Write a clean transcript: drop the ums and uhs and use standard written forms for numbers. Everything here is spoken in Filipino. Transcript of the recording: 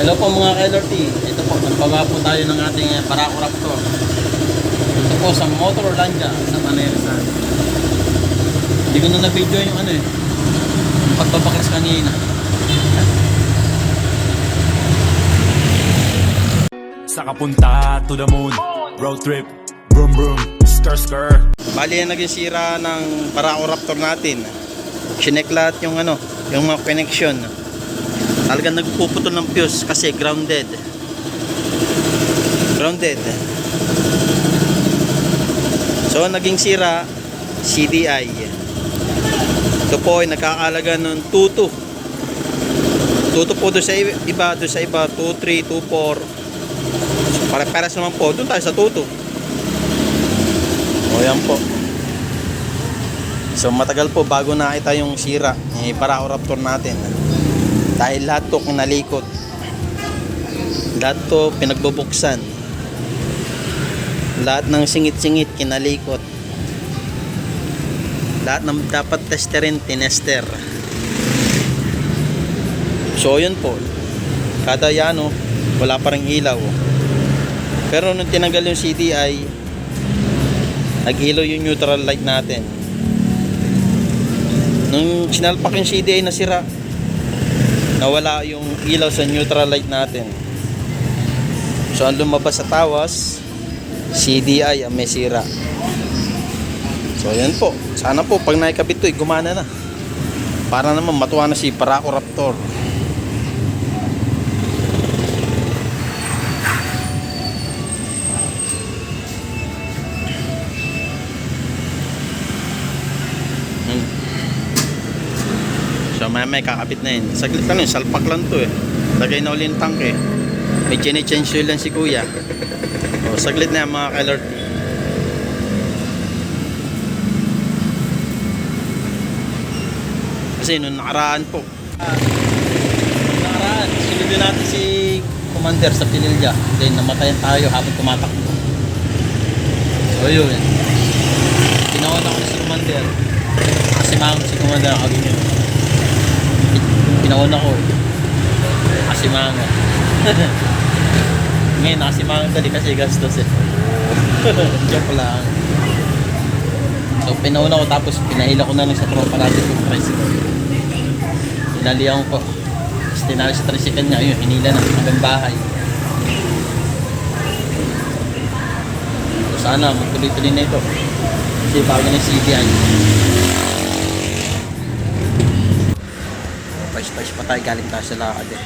Hello po mga ka-LRT. Ito po, nagbaga po tayo ng ating Barako Raptor. Ito po sa Motorlandia sa Manerisan. Hindi ko na na-video yung ano yung pagbabaklas kanina. Sa kapunta to the moon, road trip, brum brum, skr skr. Bali yan naging sira ng Barako Raptor natin. Chinek lahat yung ano, yung mga connection. Talagang nagpuputol ng fuse kasi grounded. So naging sira CDI. Ito po ay nakakalaga ng 22. 22 po doon sa iba, 23, 24. So, pare-pares naman po. Doon tayo sa 22. O yan po. So matagal po bago nakita yung sira ng Barako Raptor natin. Dahil lahat to kinalikot. Lahat to pinagbubuksan. Lahat ng singit-singit kinalikot. Lahat ng dapat testerin, tinester. So yun po. Kada yano, wala pa ring ilaw. Pero nung tinanggal yung CDI, nag-ilaw yung neutral light natin. Nung sinalpak yung CDI na sira, nawala yung ilaw sa neutral light natin. So ang lumabas sa tawas, CDI ang may sira. So yan po. Sana po pag naikabit ito gumana na. Para naman matuwa na si Barako Raptor. So may kakabit na yun. Saglit lang yun, salpak lang to eh. Lagay na uli yung tank eh. May change lang si kuya. O saglit na yan mga ka-LRT. Kasi nung nakaraan po. Sinunod natin si Commander sa Pililya. Then namatayan tayo habang tumatakbo. So yun. Tinawan ako si Commander. Kasi si Commander nakagin yun. Pinauna ko Asimango. Ngayon Asimango tadi kasi gastos eh. Joke lang. So pinauna ko tapos pinahila ko na lang sa tropa natin yung tricycle. Pinalihan ko. Tapos tinali sa tricycle niya. Ayun, hinila na hanggang bahay. So sana magtuloy-tuloy na ito. Kasi bago na CDI. Pais pa tayo, galing tayo sa lakad eh.